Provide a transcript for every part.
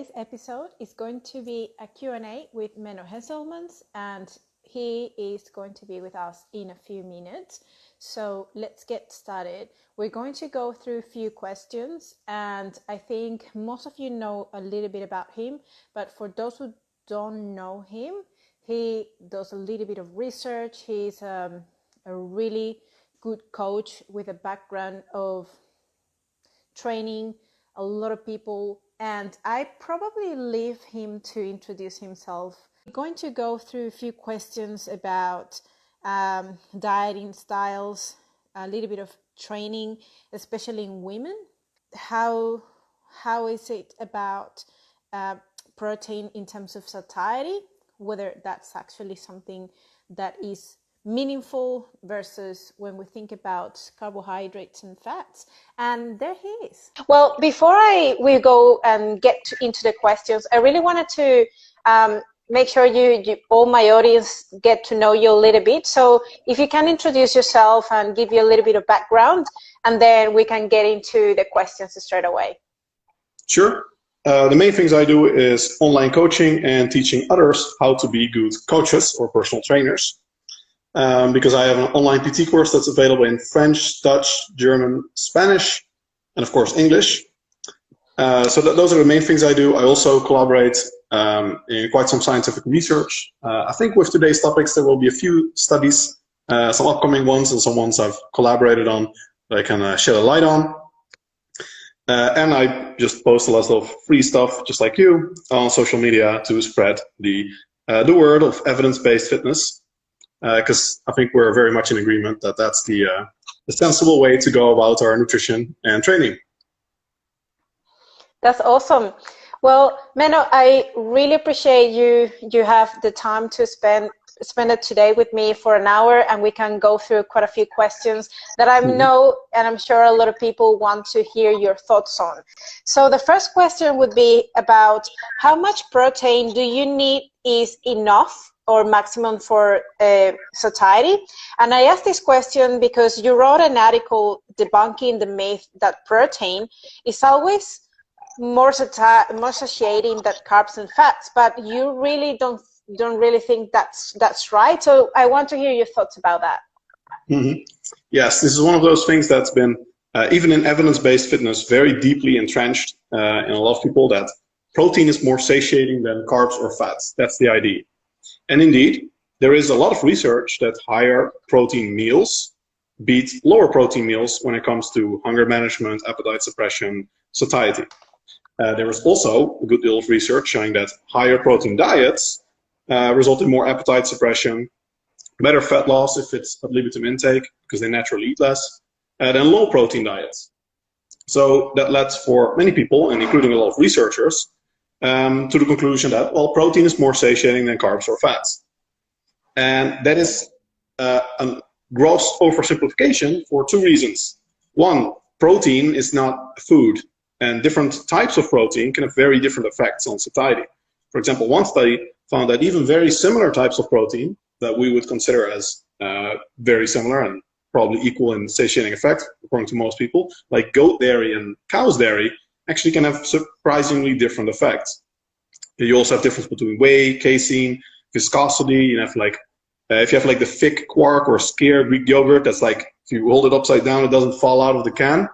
today's episode is going to be a Q&A with Menno Henselmans, and he is going to be with us in a few minutes. So let's get started. We're going to go through a few questions, and I think most of you know a little bit about him, but for those who don't know him, he does a little bit of research. He's a really good coach with a background of training a lot of people, and I probably leave him to introduce himself. We're going to go through a few questions about dieting styles, a little bit of training, especially in women. How is it about protein in terms of satiety, whether that's actually something that is meaningful versus when we think about carbohydrates and fats. And there he is. Well, before we go and get into the questions, I really wanted to make sure all my audience get to know you a little bit. So if you can introduce yourself and give you a little bit of background, and then we can get into the questions straight away. Sure. The main things I do is online coaching and teaching others how to be good coaches or personal trainers. Because I have an online PT course that's available in French, Dutch, German, Spanish, and of course English. So those are the main things I do. I also collaborate in quite some scientific research. I think with today's topics there will be a few studies, some upcoming ones and some ones I've collaborated on that I can shed a light on. And I just post a lot of free stuff, just like you, on social media to spread the word of evidence-based fitness. Because I think we're very much in agreement that that's the sensible way to go about our nutrition and training. That's awesome. Well, Menno, I really appreciate you have the time to spend it today with me for an hour, and we can go through quite a few questions that I know and I'm sure a lot of people want to hear your thoughts on. So the first question would be about how much protein do you need is enough or maximum for satiety? And I asked this question because you wrote an article debunking the myth that protein is always more satiating than carbs and fats, but you really don't really think that's right. So I want to hear your thoughts about that. Yes, this is one of those things that's been even in evidence-based fitness very deeply entrenched in a lot of people, that protein is more satiating than carbs or fats. That's the idea. And indeed, there is a lot of research that higher protein meals beat lower protein meals when it comes to hunger management, appetite suppression, satiety. There is also a good deal of research showing that higher protein diets result in more appetite suppression, better fat loss if it's ad libitum intake, because they naturally eat less, than low protein diets. So that led for many people, and including a lot of researchers, to the conclusion that, well, protein is more satiating than carbs or fats. And that is a gross oversimplification for two reasons. One, protein is not food, and different types of protein can have very different effects on satiety. For example, one study found that even very similar types of protein that we would consider as very similar and probably equal in satiating effect, according to most people, like goat dairy and cow's dairy, actually can have surprisingly different effects. You also have difference between whey, casein, viscosity. You have like if you have like the thick quark or skyr Greek yogurt, that's like if you hold it upside down, it doesn't fall out of the can.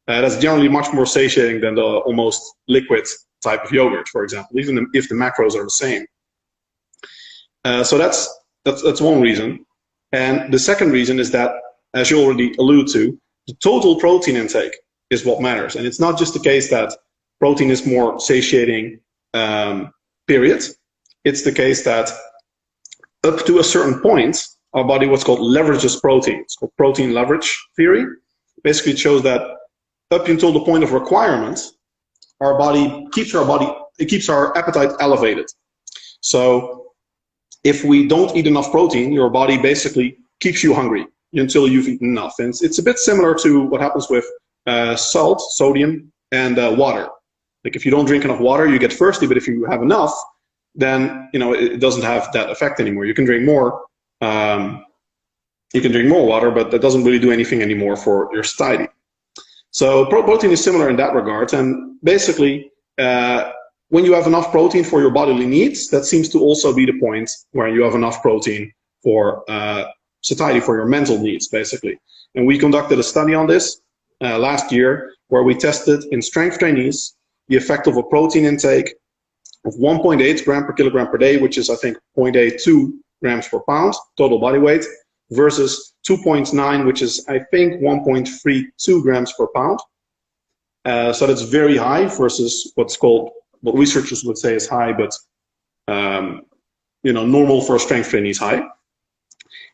That's generally much more satiating than the almost liquid type of yogurt, for example, even if the macros are the same. So that's one reason. And the second reason is that, as you already alluded to, the total protein intake is what matters. And it's not just the case that protein is more satiating, period. It's the case that up to a certain point, our body what's called leverages protein. It's called protein leverage theory. Basically, it shows that up until the point of requirement, our body keeps our appetite elevated. So if we don't eat enough protein, your body basically keeps you hungry until you've eaten enough. And it's a bit similar to what happens with salt, sodium, and water. Like if you don't drink enough water, you get thirsty, but if you have enough, then it doesn't have that effect anymore. You can drink more. You can drink more water, but that doesn't really do anything anymore for your satiety. So protein is similar in that regard, and basically when when you have enough protein for your bodily needs, that seems to also be the point where you have enough protein for satiety, for your mental needs, basically. And we conducted a study on this last year, where we tested in strength trainees the effect of a protein intake of 1.8 gram per kilogram per day, which is, I think, 0.82 grams per pound, total body weight, versus 2.9, which is, I think, 1.32 grams per pound. So that's very high versus what's called, what researchers would say is high, but normal for a strength trainee is high.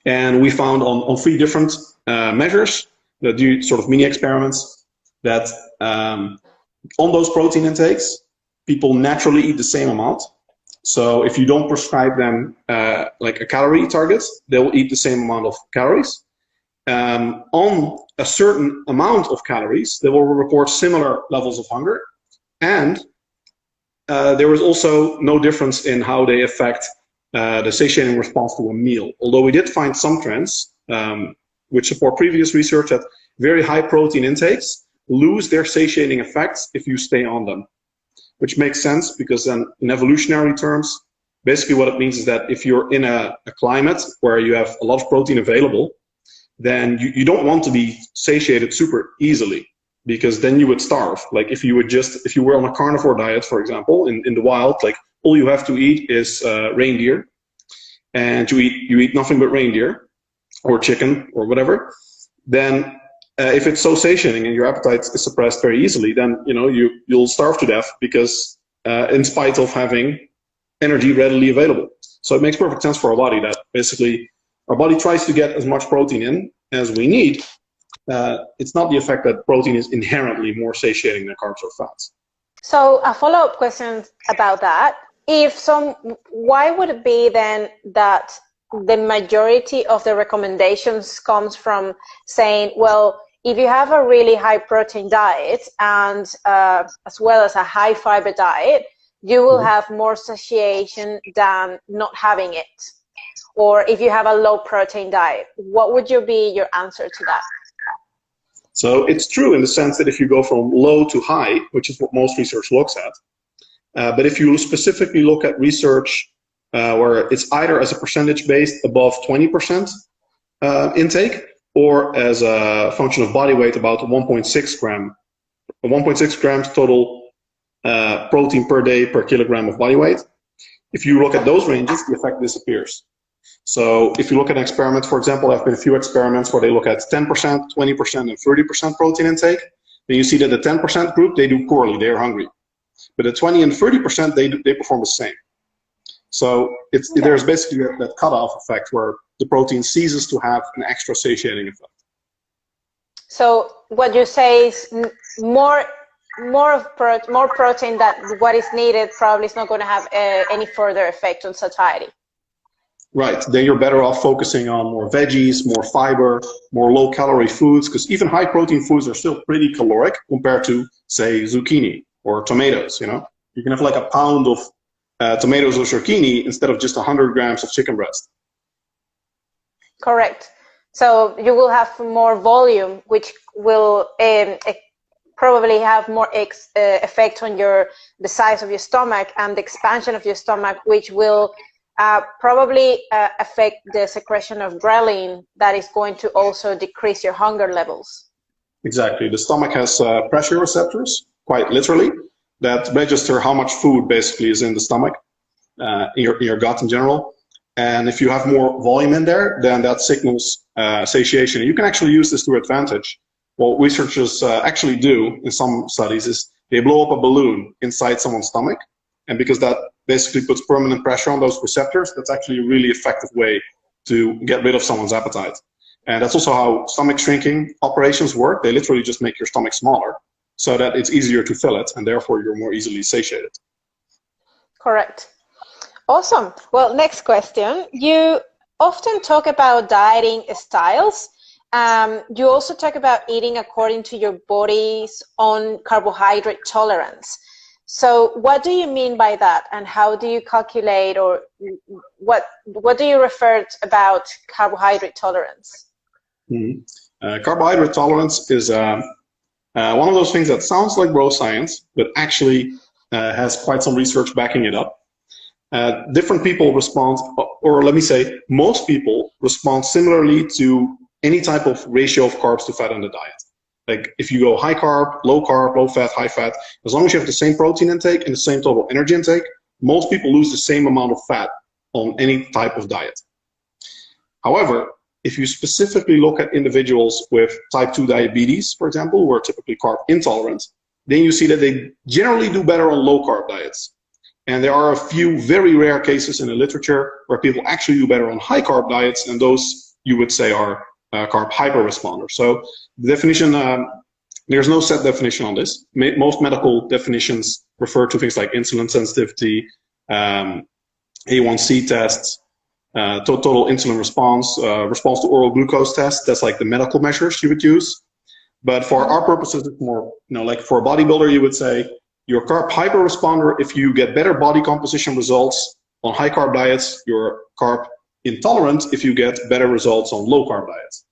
And we found on 3 different measures that do sort of mini experiments that on those protein intakes, people naturally eat the same amount. So if you don't prescribe them like a calorie target, they will eat the same amount of calories. On a certain amount of calories, they will report similar levels of hunger. And there was also no difference in how they affect the satiating response to a meal. Although we did find some trends which support previous research that very high protein intakes lose their satiating effects if you stay on them, which makes sense because then in evolutionary terms, basically what it means is that if you're in a climate where you have a lot of protein available, then you don't want to be satiated super easily, because then you would starve. Like if you were on a carnivore diet, for example, in the wild, like all you have to eat is reindeer, and you eat nothing but reindeer or chicken or whatever, then if it's so satiating and your appetite is suppressed very easily, then you'll starve to death, because in spite of having energy readily available. So it makes perfect sense for our body that basically our body tries to get as much protein in as we need. It's not the effect that protein is inherently more satiating than carbs or fats. So a follow-up question about that. Why would it be then that the majority of the recommendations comes from saying, well, if you have a really high protein diet and as well as a high fiber diet, you will have more satiation than not having it? Or if you have a low protein diet, what would be your answer to that? So it's true in the sense that if you go from low to high, which is what most research looks at, but if you specifically look at research where it's either as a percentage based above 20% intake, or as a function of body weight about 1.6 grams total protein per day per kilogram of body weight, if you look at those ranges, the effect disappears. So if you look at an experiment, for example, there have been a few experiments where they look at 10%, 20%, and 30% protein intake. Then you see that the 10% group, they do poorly, they're hungry. But the 20 and 30%, they perform the same. So there's basically that cutoff effect where the protein ceases to have an extra satiating effect. So what you say is more protein than what is needed probably is not going to have any further effect on satiety. Right, then you're better off focusing on more veggies, more fiber, more low-calorie foods, because even high-protein foods are still pretty caloric compared to, say, zucchini or tomatoes. You can have like a pound of tomatoes or zucchini instead of just 100 grams of chicken breast. Correct. So you will have more volume, which will probably have more effect on the size of your stomach and the expansion of your stomach, which will probably affect the secretion of ghrelin, that is going to also decrease your hunger levels. Exactly. The stomach has pressure receptors, quite literally, that register how much food basically is in the stomach, in your gut in general. And if you have more volume in there, then that signals satiation. You can actually use this to advantage. What researchers actually do in some studies is they blow up a balloon inside someone's stomach. And because that basically puts permanent pressure on those receptors, that's actually a really effective way to get rid of someone's appetite. And that's also how stomach shrinking operations work. They literally just make your stomach smaller so that it's easier to fill it, and therefore you're more easily satiated. Correct. Awesome. Well, next question. You often talk about dieting styles. You also talk about eating according to your body's own carbohydrate tolerance. So what do you mean by that, and how do you calculate, or what do you refer to about carbohydrate tolerance? Carbohydrate tolerance is one of those things that sounds like bro science, but actually has quite some research backing it up. Different people respond, or let me say, most people respond similarly to any type of ratio of carbs to fat in the diet. Like if you go high carb, low fat, high fat, as long as you have the same protein intake and the same total energy intake, most people lose the same amount of fat on any type of diet. However, if you specifically look at individuals with type 2 diabetes, for example, who are typically carb intolerant, then you see that they generally do better on low carb diets. And there are a few very rare cases in the literature where people actually do better on high carb diets, and those you would say are carb hyper responders. So the definition, there's no set definition on this. Most medical definitions refer to things like insulin sensitivity, A1C tests, total insulin response, response to oral glucose tests. That's like the medical measures you would use. But for our purposes, it's more, like for a bodybuilder, you would say you're a carb hyper responder if you get better body composition results on high carb diets. You're carb intolerant if you get better results on low carb diets.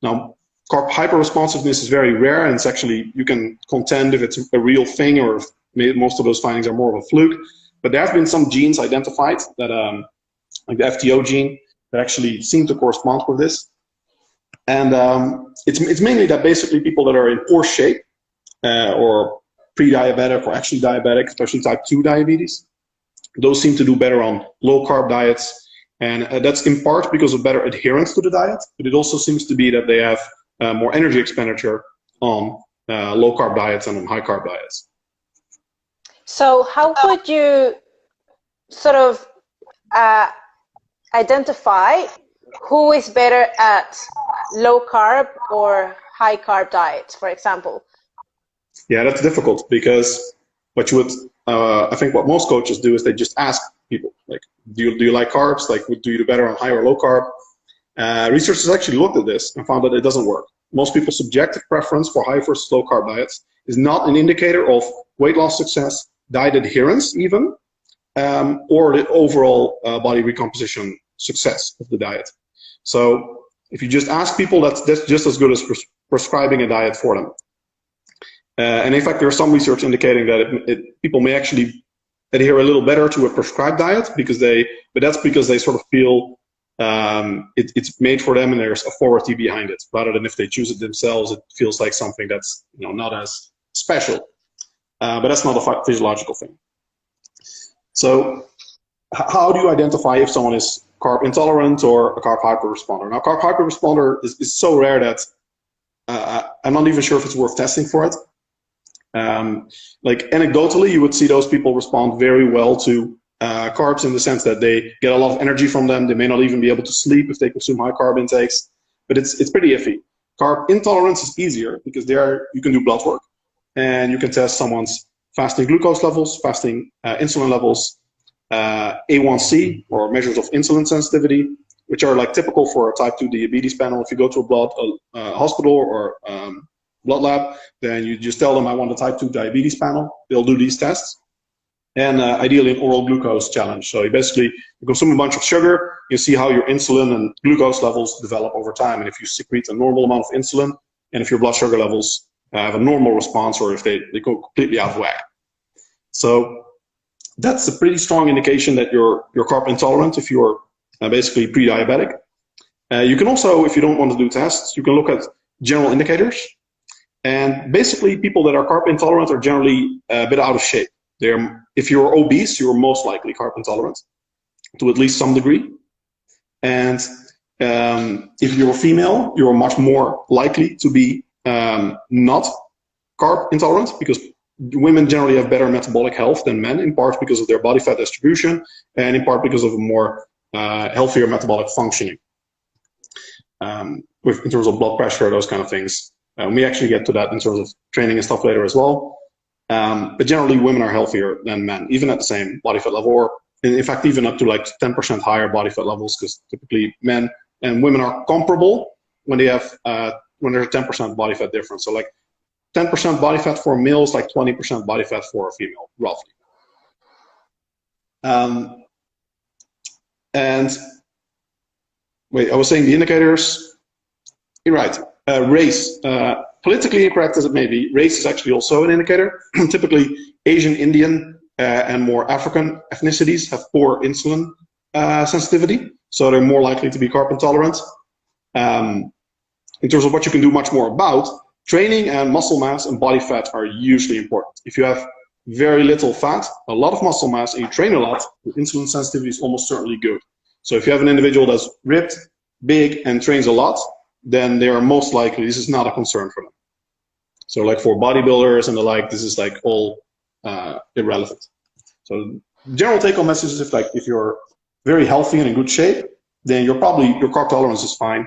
Now, carb hyper responsiveness is very rare, and it's actually, you can contend if it's a real thing or if most of those findings are more of a fluke. But there have been some genes identified that, like the FTO gene, that actually seem to correspond with this. And it's mainly that basically people that are in poor shape or pre-diabetic or actually diabetic, especially type 2 diabetes, those seem to do better on low carb diets. And that's in part because of better adherence to the diet, but it also seems to be that they have more energy expenditure on low carb diets and on high carb diets. So how would you sort of identify who is better at low carb or high carb diets, for example? Yeah, that's difficult because what you would, I think what most coaches do is they just ask people, like, do you like carbs? Like, do you do better on high or low carb? Researchers actually looked at this and found that it doesn't work. Most people's subjective preference for high versus low carb diets is not an indicator of weight loss success, diet adherence even, or the overall body recomposition success of the diet. So if you just ask people, that's just as good as prescribing a diet for them. And in fact, there's some research indicating that people may actually adhere a little better to a prescribed diet but that's because they sort of feel it's made for them and there's authority behind it, rather than if they choose it themselves, it feels like something that's not as special. But that's not a physiological thing. So how do you identify if someone is carb intolerant or a carb hyper responder? Now, carb hyper responder is so rare that I'm not even sure if it's worth testing for it. Like anecdotally, you would see those people respond very well to carbs in the sense that they get a lot of energy from them. They may not even be able to sleep if they consume high carb intakes, but it's pretty iffy. Carb intolerance is easier because there you can do blood work and you can test someone's fasting glucose levels, fasting insulin levels, A1C or measures of insulin sensitivity, which are like typical for a type 2 diabetes panel. If you go to a hospital or blood lab, then you just tell them I want a type 2 diabetes panel. They'll do these tests. And ideally an oral glucose challenge. So you consume a bunch of sugar, you see how your insulin and glucose levels develop over time. And if you secrete a normal amount of insulin, and if your blood sugar levels have a normal response, or if they go completely out of whack. So that's a pretty strong indication that you're carb intolerant if you're basically pre-diabetic. You can also, if you don't want to do tests, you can look at general indicators. And basically people that are carb intolerant are generally a bit out of shape. If you're obese, you're most likely carb intolerant to at least some degree. And if you're female, you're much more likely to be not carb intolerant, because women generally have better metabolic health than men, in part because of their body fat distribution and in part because of a more healthier metabolic functioning in terms of blood pressure, those kind of things. We actually get to that in terms of training and stuff later as well. But generally women are healthier than men, even at the same body fat level, or in fact even up to like 10% higher body fat levels, because typically men and women are comparable when they have when there's a 10% body fat difference. So like 10% body fat for a male is like 20% body fat for a female, roughly. And wait, I was saying the indicators. You're right. Race. Politically incorrect as it may be, race is actually also an indicator. Typically, Asian, Indian, and more African ethnicities have poor insulin sensitivity, so they're more likely to be carb intolerant. In terms of what you can do much more about, training and muscle mass and body fat are usually important. If you have very little fat, a lot of muscle mass, and you train a lot, the insulin sensitivity is almost certainly good. So if you have an individual that's ripped, big, and trains a lot, then they are most likely, this is not a concern for them. So like for bodybuilders and the like, this is like all irrelevant. So general take-home message is if you're very healthy and in good shape, then your carb tolerance is fine.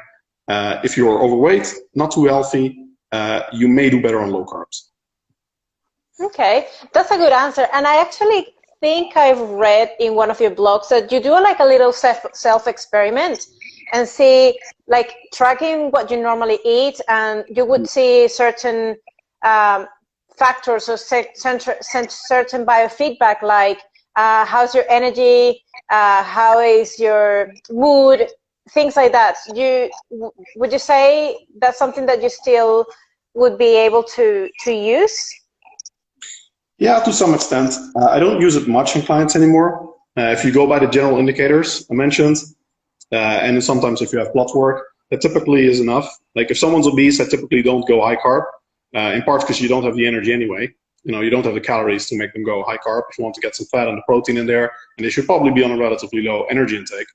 If you're overweight, not too healthy, you may do better on low carbs. Okay, that's a good answer. And I actually think I've read in one of your blogs that you do like a little self-experiment and see, like tracking what you normally eat, and you would see certain factors or certain biofeedback, like how's your energy, how is your mood, things like that. Would you say that's something that you still would be able to use? Yeah, to some extent. I don't use it much in clients anymore. If you go by the general indicators I mentioned, and sometimes if you have blood work, that typically is enough. Like if someone's obese, I typically don't go high carb, in part because you don't have the energy anyway. You don't have the calories to make them go high carb. If you want to get some fat and the protein in there, and they should probably be on a relatively low energy intake.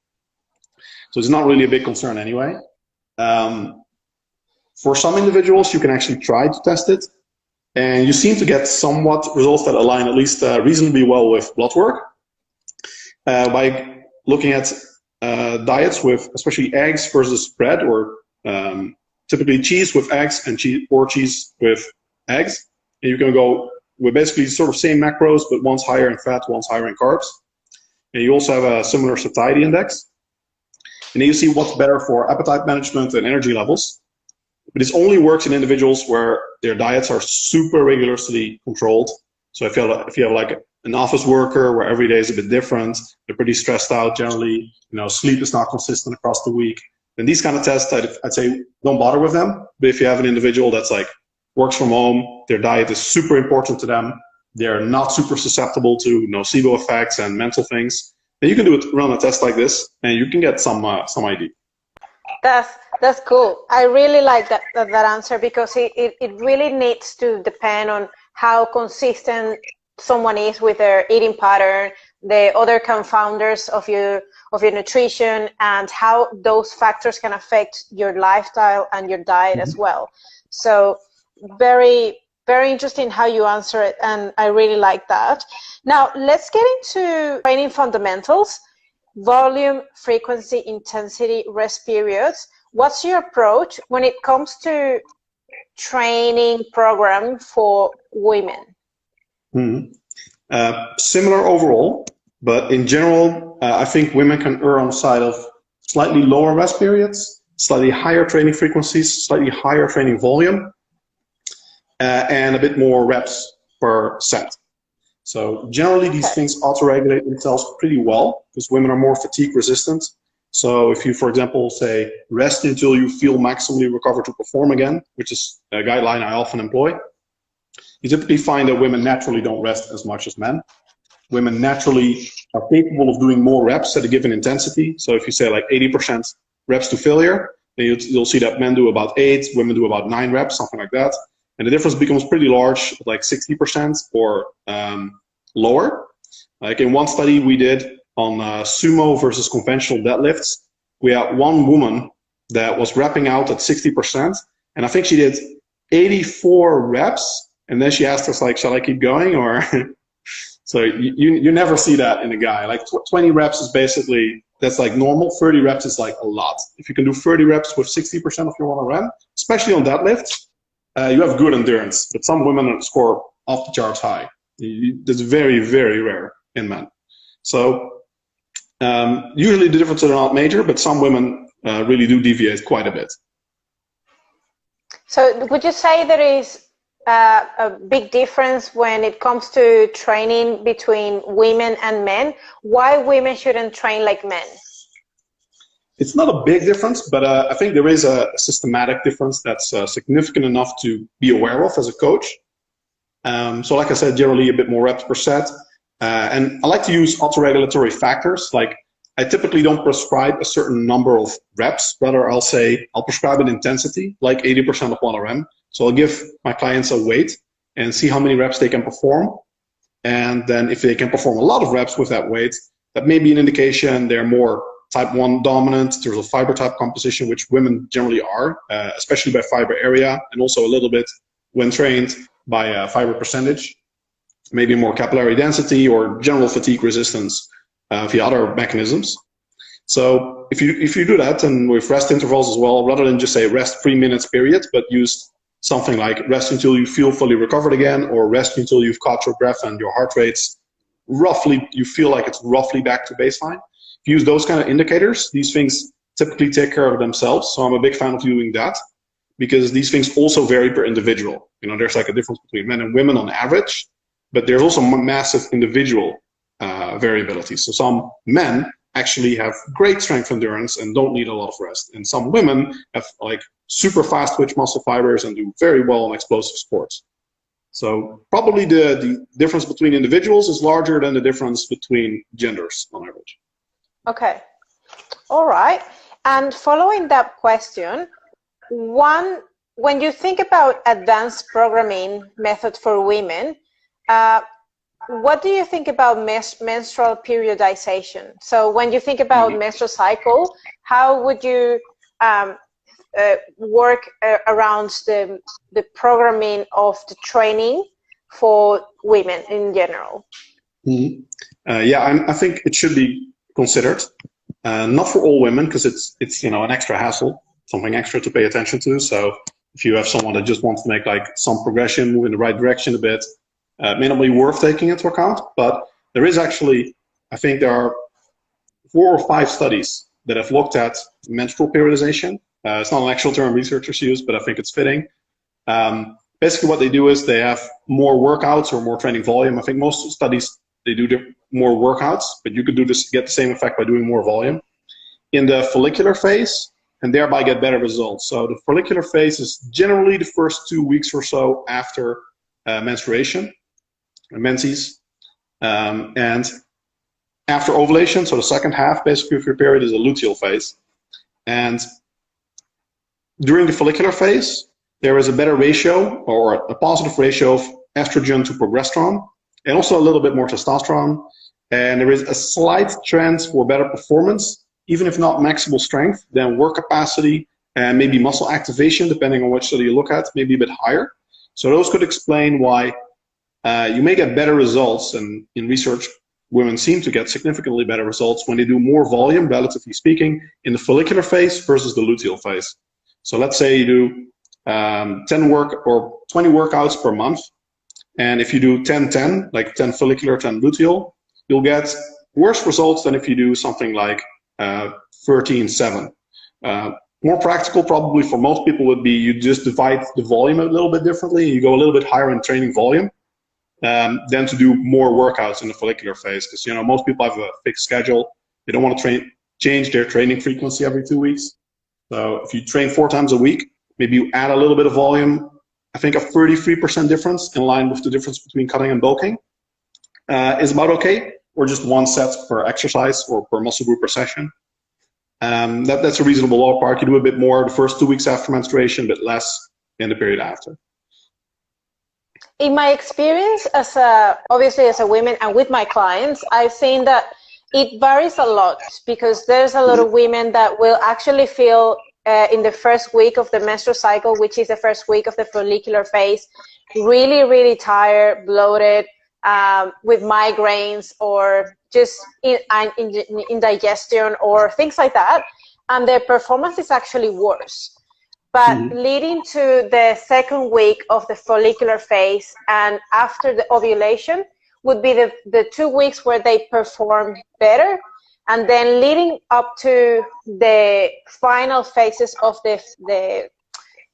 So it's not really a big concern anyway. For some individuals, you can actually try to test it. And you seem to get somewhat results that align at least reasonably well with blood work by looking at diets with especially eggs versus bread, or typically cheese with eggs and cheese with eggs. And you can go with basically sort of same macros, but one's higher in fat, one's higher in carbs. And you also have a similar satiety index. And then you see what's better for appetite management and energy levels. But this only works in individuals where their diets are super rigorously controlled. So if you have like an office worker where every day is a bit different, they're pretty stressed out generally, sleep is not consistent across the week, then these kind of tests, I'd say don't bother with them. But if you have an individual that's like works from home, their diet is super important to them, they're not super susceptible to nocebo effects and mental things, then you can run a test like this, and you can get some idea. That's cool. I really like that answer, because it really needs to depend on how consistent someone is with their eating pattern, the other confounders of your nutrition, and how those factors can affect your lifestyle and your diet as well. So very, very interesting how you answer it, and I really like that. Now let's get into training fundamentals. Volume, frequency, intensity, rest periods. What's your approach when it comes to training program for women? Similar overall, but in general, I think women can err on the side of slightly lower rest periods, slightly higher training frequencies, slightly higher training volume, and a bit more reps per set. So generally these things auto-regulate themselves pretty well, because women are more fatigue resistant. So if you, for example, say rest until you feel maximally recovered to perform again, which is a guideline I often employ, you typically find that women naturally don't rest as much as men. Women naturally are capable of doing more reps at a given intensity. So if you say like 80% reps to failure, then you'll see that men do about 8, women do about 9 reps, something like that. And the difference becomes pretty large, like 60% or lower. Like in one study we did on sumo versus conventional deadlifts, we had one woman that was repping out at 60%, and I think she did 84 reps, and then she asked us like, shall I keep going? Or so you never see that in a guy. Like 20 reps is basically, that's like normal. 30 reps is like a lot. If you can do 30 reps with 60% of your 1 rep, especially on deadlifts, you have good endurance. But some women score off the charts high. That's very, very rare in men. So usually the differences are not major, but some women really do deviate quite a bit. So would you say there is a big difference when it comes to training between women and men? Why women shouldn't train like men? It's not a big difference, but I think there is a systematic difference that's significant enough to be aware of as a coach. So like I said, generally a bit more reps per set. And I like to use autoregulatory factors. Like I typically don't prescribe a certain number of reps. Rather, I'll prescribe an intensity, like 80% of 1RM. So I'll give my clients a weight and see how many reps they can perform. And then if they can perform a lot of reps with that weight, that may be an indication they're more type 1 dominant. There's a fiber type composition, which women generally are, especially by fiber area, and also a little bit when trained by fiber percentage, maybe more capillary density or general fatigue resistance via other mechanisms. So if you do that, and with rest intervals as well, rather than just say rest 3 minutes period, but use something like rest until you feel fully recovered again, or rest until you've caught your breath and your heart rate's roughly, you feel like it's roughly back to baseline. If you use those kind of indicators, these things typically take care of themselves. So I'm a big fan of doing that, because these things also vary per individual. You know, there's like a difference between men and women on average, but there's also massive individual variability. So some men actually have great strength endurance and don't need a lot of rest. And some women have like super fast twitch muscle fibers and do very well in explosive sports. So probably the difference between individuals is larger than the difference between genders on average. Okay. All right. And following that question, when you think about advanced programming method for women, what do you think about menstrual periodization? So when you think about menstrual cycle, how would you work around the programming of the training for women in general? Yeah, I think it should be considered. Not for all women, because it's you know, an extra hassle, something extra to pay attention to. So if you have someone that just wants to make like some progression, move in the right direction a bit, may not be worth taking into account. But there is actually, I think there are 4 or 5 studies that have looked at menstrual periodization. It's not an actual term researchers use, but I think it's fitting. Basically what they do is they have more workouts or more training volume. I think most studies, they do more workouts, but you could do this, get the same effect by doing more volume in the follicular phase, and thereby get better results. So the follicular phase is generally the first 2 weeks or so after menstruation, menses, and after ovulation. So the second half basically of your period is a luteal phase. And during the follicular phase, there is a better ratio or a positive ratio of estrogen to progesterone, and also a little bit more testosterone. And there is a slight trend for better performance, even if not maximal strength, then work capacity and maybe muscle activation, depending on which study you look at, maybe a bit higher. So those could explain why you may get better results. And in research, women seem to get significantly better results when they do more volume, relatively speaking, in the follicular phase versus the luteal phase. So let's say you do 10 or 20 workouts per month. And if you do 10-10, like 10 follicular, 10 luteal, you'll get worse results than if you do something like 13-7. More practical probably for most people would be you just divide the volume a little bit differently. You go a little bit higher in training volume than to do more workouts in the follicular phase. Because, you know, most people have a fixed schedule. They don't want to change their training frequency every 2 weeks. So if you train 4 times a week, maybe you add a little bit of volume. I think a 33% difference, in line with the difference between cutting and bulking, is about okay, or just 1 set per exercise or per muscle group per session. That's a reasonable ballpark. You do a bit more the first 2 weeks after menstruation, a bit less in the period after. In my experience, obviously as a woman and with my clients, I've seen that it varies a lot, because there's a lot of women that will actually feel in the first week of the menstrual cycle, which is the first week of the follicular phase, really, really tired, bloated, with migraines, or just indigestion or things like that, and their performance is actually worse. But leading to the second week of the follicular phase and after the ovulation would be the 2 weeks where they perform better. And then leading up to the final phases of the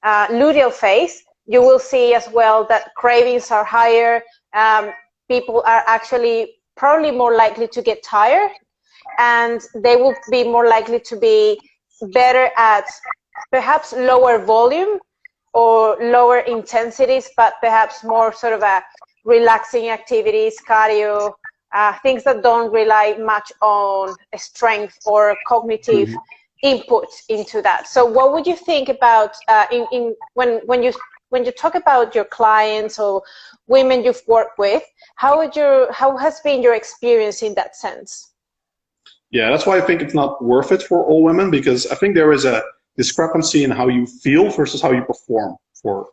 luteal phase, you will see as well that cravings are higher. People are actually probably more likely to get tired, and they will be more likely to be better at perhaps lower volume or lower intensities, but perhaps more sort of a relaxing activities, cardio, things that don't rely much on strength or cognitive input into that. So what would you think about when you talk about your clients or women you've worked with, how has been your experience in that sense? Yeah, that's why I think it's not worth it for all women, because I think there is a discrepancy in how you feel versus how you perform, for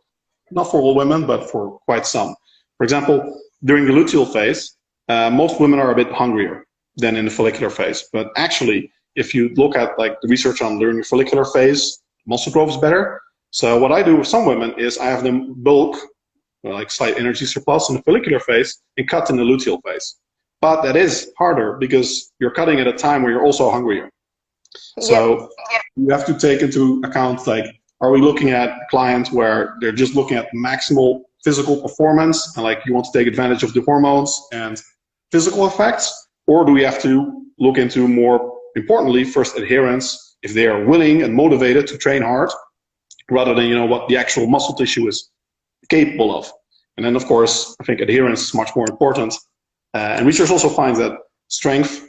not for all women, but for quite some. For example, during the luteal phase, most women are a bit hungrier than in the follicular phase. But actually, if you look at like the research on during the follicular phase, muscle growth is better. So what I do with some women is I have them bulk, like slight energy surplus in the follicular phase, and cut in the luteal phase. But that is harder because you're cutting at a time where you're also hungrier. So you have to take into account, like, are we looking at clients where they're just looking at maximal physical performance and like you want to take advantage of the hormones and physical effects, or do we have to look into, more importantly, first adherence, if they are willing and motivated to train hard, rather than, you know, what the actual muscle tissue is capable of. And then of course I think adherence is much more important, and research also finds that strength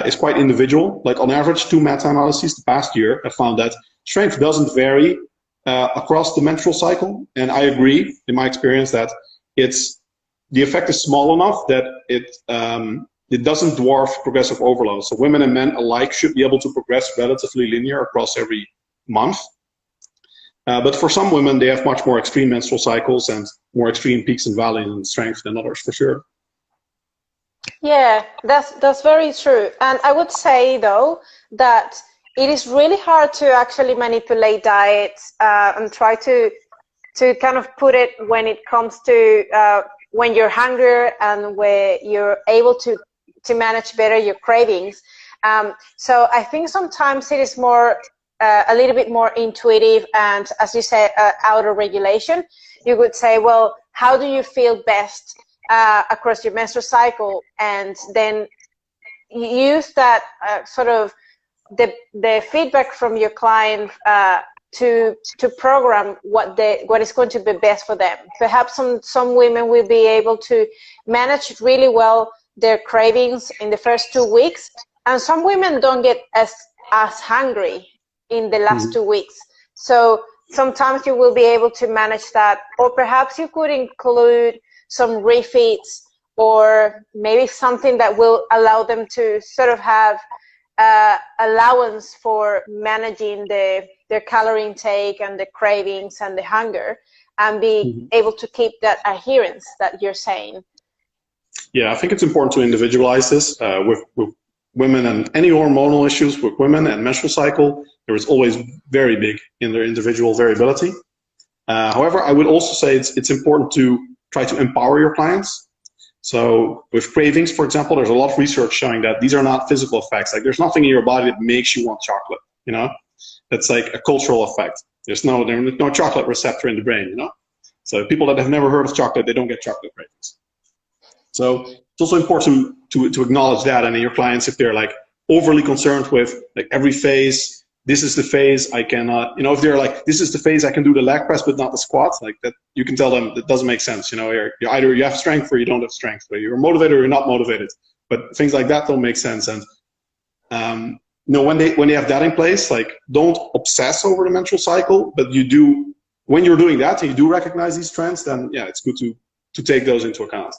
is quite individual. Like on average, 2 meta-analyses the past year have found that strength doesn't vary across the menstrual cycle. And I agree, in my experience, that the effect is small enough that it doesn't dwarf progressive overload. So women and men alike should be able to progress relatively linear across every month. But for some women, they have much more extreme menstrual cycles and more extreme peaks and valleys in strength than others, for sure. Yeah, that's very true. And I would say, though, that it is really hard to actually manipulate diets and try to kind of put it when it comes to when you're hungrier and where you're able to manage better your cravings. So I think sometimes it is more a little bit more intuitive, and as you said, outer regulation. You would say, well, how do you feel best across your menstrual cycle, and then use that sort of the feedback from your client to program what is going to be best for them. Perhaps some women will be able to manage really well their cravings in the first 2 weeks, and some women don't get as hungry in the last 2 weeks. So sometimes you will be able to manage that, or perhaps you could include some refeeds, or maybe something that will allow them to sort of have allowance for managing their calorie intake and the cravings and the hunger, and be able to keep that adherence that you're saying. Yeah, I think it's important to individualize this with women, and any hormonal issues with women and menstrual cycle. There is always very big in their individual variability. However, I would also say it's important to try to empower your clients. So with cravings, for example, there's a lot of research showing that these are not physical effects. Like there's nothing in your body that makes you want chocolate, you know? That's like a cultural effect. There's no chocolate receptor in the brain, you know? So people that have never heard of chocolate, they don't get chocolate cravings. So it's also important to acknowledge that. And in your clients, if they're like overly concerned with like every phase, this is the phase I cannot, you know, if they're like, this is the phase I can do the leg press but not the squat, like that, you can tell them that doesn't make sense. You know, you're either you have strength or you don't have strength, but you're motivated or you're not motivated. But things like that don't make sense. And you know, when they have that in place, like don't obsess over the menstrual cycle, but you do, when you're doing that and you do recognize these trends, then yeah, it's good to take those into account.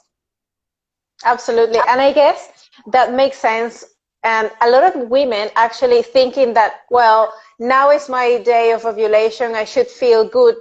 Absolutely. And I guess that makes sense. And a lot of women actually thinking that, well, now is my day of ovulation, I should feel good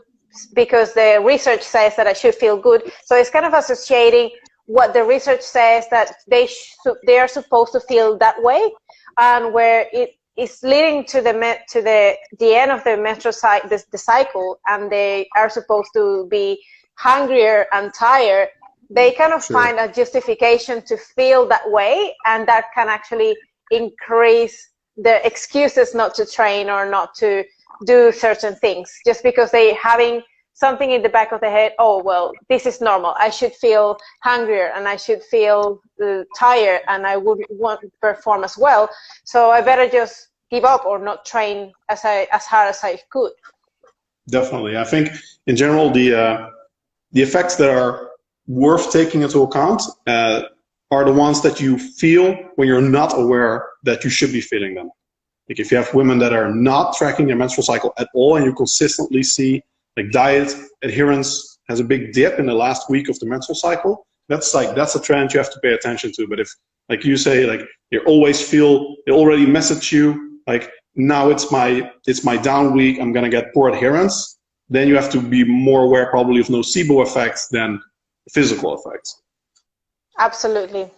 because the research says that I should feel good. So it's kind of associating what the research says that they are supposed to feel that way, and where it is leading to the end of the menstrual cycle, the cycle, and they are supposed to be hungrier and tired. They kind of find a justification to feel that way, and that can actually increase the excuses not to train or not to do certain things, just because they having something in the back of the head. Oh, well, this is normal. I should feel hungrier and I should feel tired, and I wouldn't want to perform as well. So I better just give up or not train as hard as I could. Definitely. I think in general, the effects that are worth taking into account are the ones that you feel when you're not aware that you should be feeling them. Like if you have women that are not tracking their menstrual cycle at all, and you consistently see like diet adherence has a big dip in the last week of the menstrual cycle, that's a trend you have to pay attention to. But if, like you say, like you always feel, they already message you like, now it's my down week, I'm gonna get poor adherence, then you have to be more aware probably of nocebo effects than physical effects. Absolutely.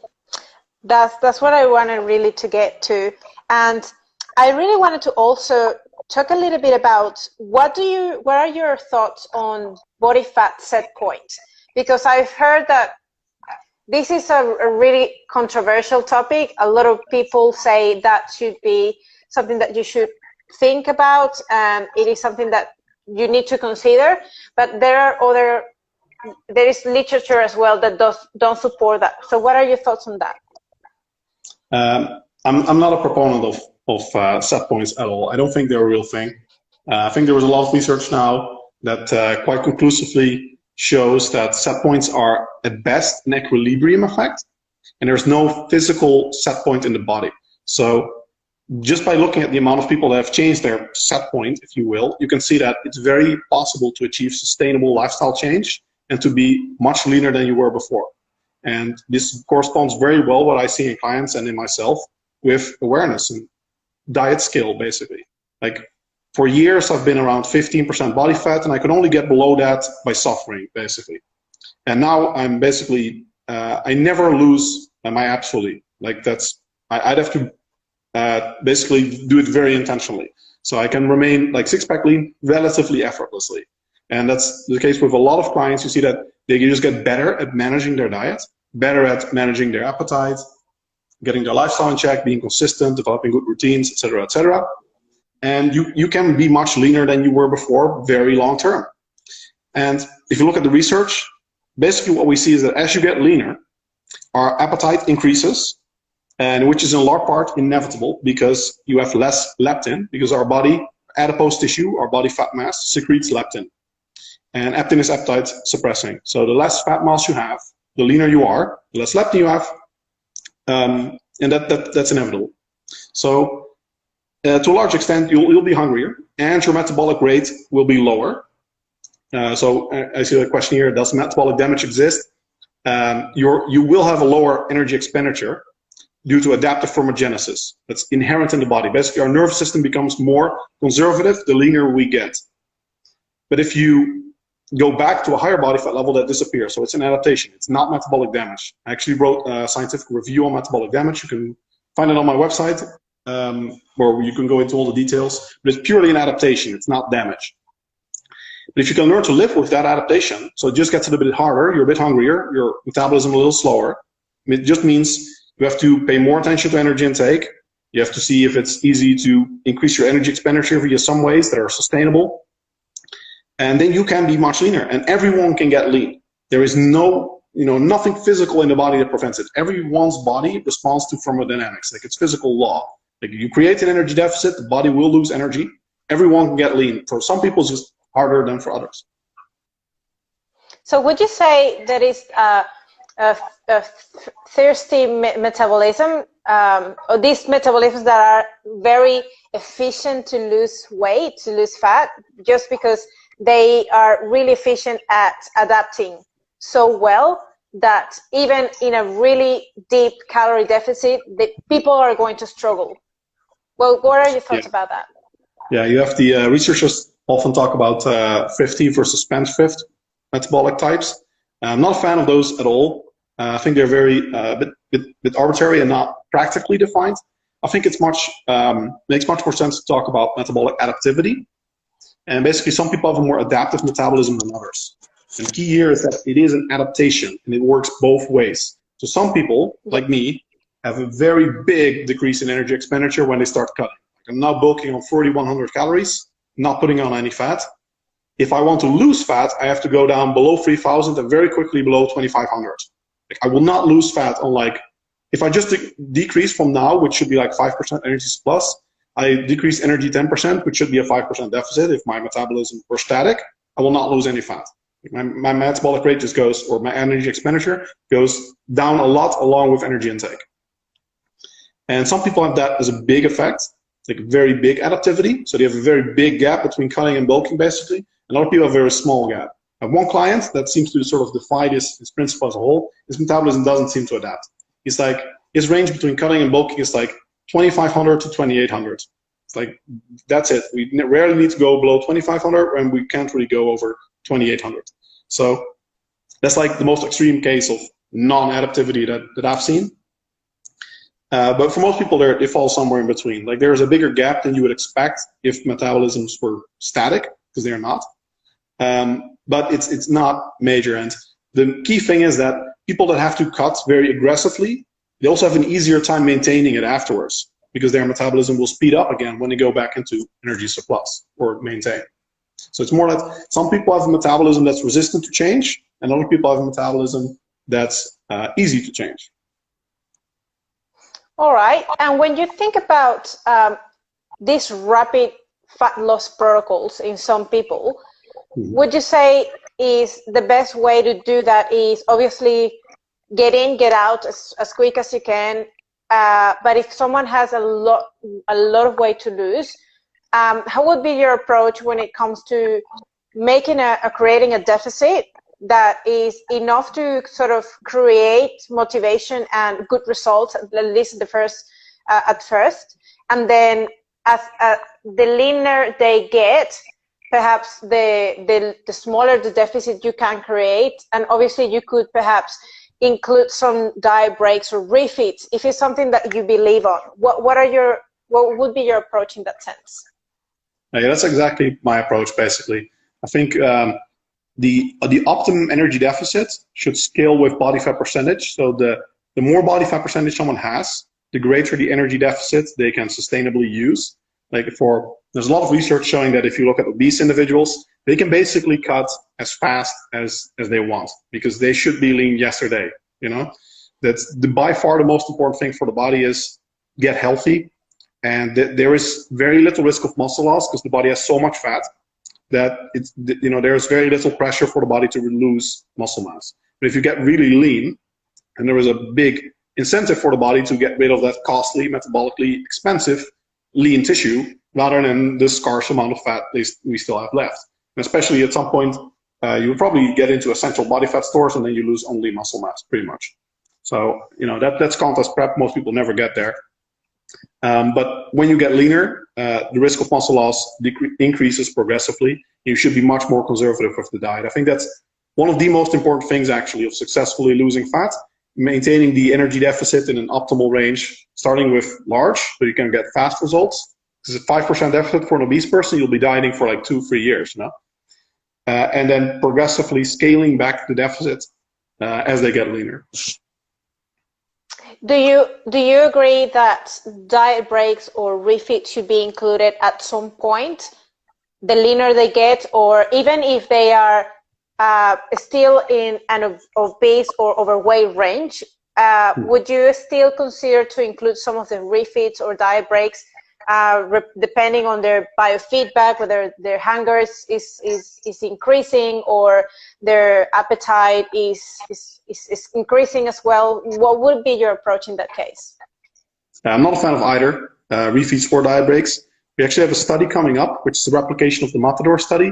That's what I wanted really to get to. And I really wanted to also talk a little bit about what are your thoughts on body fat set point? Because I've heard that this is a really controversial topic. A lot of people say that should be something that you should think about, and it is something that you need to consider. But there is literature as well that don't support that. So what are your thoughts on that? I'm not a proponent of set points at all. I don't think they're a real thing. I think there was a lot of research now that quite conclusively shows that set points are at best an equilibrium effect, and there's no physical set point in the body. So just by looking at the amount of people that have changed their set point, if you will, you can see that it's very possible to achieve sustainable lifestyle change and to be much leaner than you were before. And this corresponds very well what I see in clients and in myself with awareness and diet skill, basically. Like for years, I've been around 15% body fat, and I could only get below that by suffering, basically. And now I'm basically, I never lose my absolute. Like I'd have to basically do it very intentionally. So I can remain like six-pack lean relatively effortlessly. And that's the case with a lot of clients. You see that they just get better at managing their diet, better at managing their appetite, getting their lifestyle in check, being consistent, developing good routines, etc., etc. And you can be much leaner than you were before, very long term. And if you look at the research, basically what we see is that as you get leaner, our appetite increases, and which is in large part inevitable because you have less leptin, because our body, adipose tissue, our body fat mass, secretes leptin. And leptin is appetite suppressing. So the less fat mass you have, the leaner you are, the less leptin you have, and that's inevitable. So to a large extent, you'll be hungrier, and your metabolic rate will be lower. So I see the question here, does metabolic damage exist? You will have a lower energy expenditure due to adaptive thermogenesis. That's inherent in the body. Basically, our nervous system becomes more conservative the leaner we get. But if you go back to a higher body fat level, that disappears. So it's an adaptation. It's not metabolic damage. I actually wrote a scientific review on metabolic damage. You can find it on my website, where you can go into all the details. But it's purely an adaptation. It's not damage. But if you can learn to live with that adaptation, so it just gets a little bit harder, you're a bit hungrier, your metabolism a little slower. It just means you have to pay more attention to energy intake. You have to see if it's easy to increase your energy expenditure via some ways that are sustainable. And then you can be much leaner, and everyone can get lean. There is nothing physical in the body that prevents it. Everyone's body responds to thermodynamics, like it's physical law. Like you create an energy deficit, the body will lose energy. Everyone can get lean. For some people, it's just harder than for others. So would you say that is a thirsty metabolism, or these metabolisms that are very efficient to lose weight, to lose fat, just because they are really efficient at adapting so well that even in a really deep calorie deficit, the people are going to struggle? Well, what are your thoughts about that? Yeah, you have the researchers often talk about 50 versus spendthrift metabolic types. I'm not a fan of those at all. I think they're very bit arbitrary and not practically defined. I think it's makes much more sense to talk about metabolic adaptivity. And basically, some people have a more adaptive metabolism than others. And the key here is that it is an adaptation, and it works both ways. So some people, like me, have a very big decrease in energy expenditure when they start cutting. I'm now bulking on 4,100 calories, not putting on any fat. If I want to lose fat, I have to go down below 3,000 and very quickly below 2,500. Like, I will not lose fat on if I just decrease from now, which should be like 5% energy plus, I decrease energy 10%, which should be a 5% deficit. If my metabolism were static, I will not lose any fat. My metabolic rate just goes, or my energy expenditure goes down a lot along with energy intake. And some people have that as a big effect, like very big adaptivity. So they have a very big gap between cutting and bulking, basically. And other people have a very small gap. I have one client that seems to sort of defy this principle as a whole. His metabolism doesn't seem to adapt. He's like, his range between cutting and bulking is like 2,500 to 2,800. It's like, that's it. We rarely need to go below 2,500, and we can't really go over 2,800. So that's like the most extreme case of non-adaptivity that I've seen. But for most people, they fall somewhere in between. Like, there's a bigger gap than you would expect if metabolisms were static, because they're not. But it's not major. And the key thing is that people that have to cut very aggressively, they also have an easier time maintaining it afterwards, because their metabolism will speed up again when they go back into energy surplus or maintain. So it's more like some people have a metabolism that's resistant to change, and other people have a metabolism that's easy to change. All right. And when you think about these rapid fat loss protocols in some people, would you say is the best way to do that is obviously get in, get out as quick as you can? But if someone has a lot of weight to lose, how would be your approach when it comes to making creating a deficit that is enough to sort of create motivation and good results, at least at first, and then as the leaner they get, perhaps the smaller the deficit you can create, and obviously you could perhaps include some diet breaks or refeeds if it's something that you believe on. What would be your approach in that sense? Yeah, that's exactly my approach, basically. I think the optimum energy deficit should scale with body fat percentage. So the more body fat percentage someone has, the greater the energy deficit they can sustainably use. There's a lot of research showing that if you look at obese individuals, they can basically cut as fast as they want, because they should be lean yesterday. That's by far the most important thing for the body is get healthy. And there is very little risk of muscle loss because the body has so much fat that there's very little pressure for the body to lose muscle mass. But if you get really lean, and there is a big incentive for the body to get rid of that costly, metabolically expensive lean tissue, rather than the scarce amount of fat we still have left. And especially at some point, you would probably get into essential body fat stores, and then you lose only muscle mass, pretty much. So that's contest prep. Most people never get there. But when you get leaner, the risk of muscle loss increases progressively. You should be much more conservative with the diet. I think that's one of the most important things, actually, of successfully losing fat, maintaining the energy deficit in an optimal range, starting with large, so you can get fast results. Because a 5% deficit for an obese person, you'll be dieting for like 2-3 years, and then progressively scaling back the deficit as they get leaner. Do you agree that diet breaks or refeeds should be included at some point, the leaner they get, or even if they are still in an obese or overweight range, would you still consider to include some of the refeeds or diet breaks, depending on their biofeedback, whether their hunger is increasing or their appetite is increasing as well? What would be your approach in that case? I'm not a fan of either refeeds or diet breaks. We actually have a study coming up, which is a replication of the Matador study,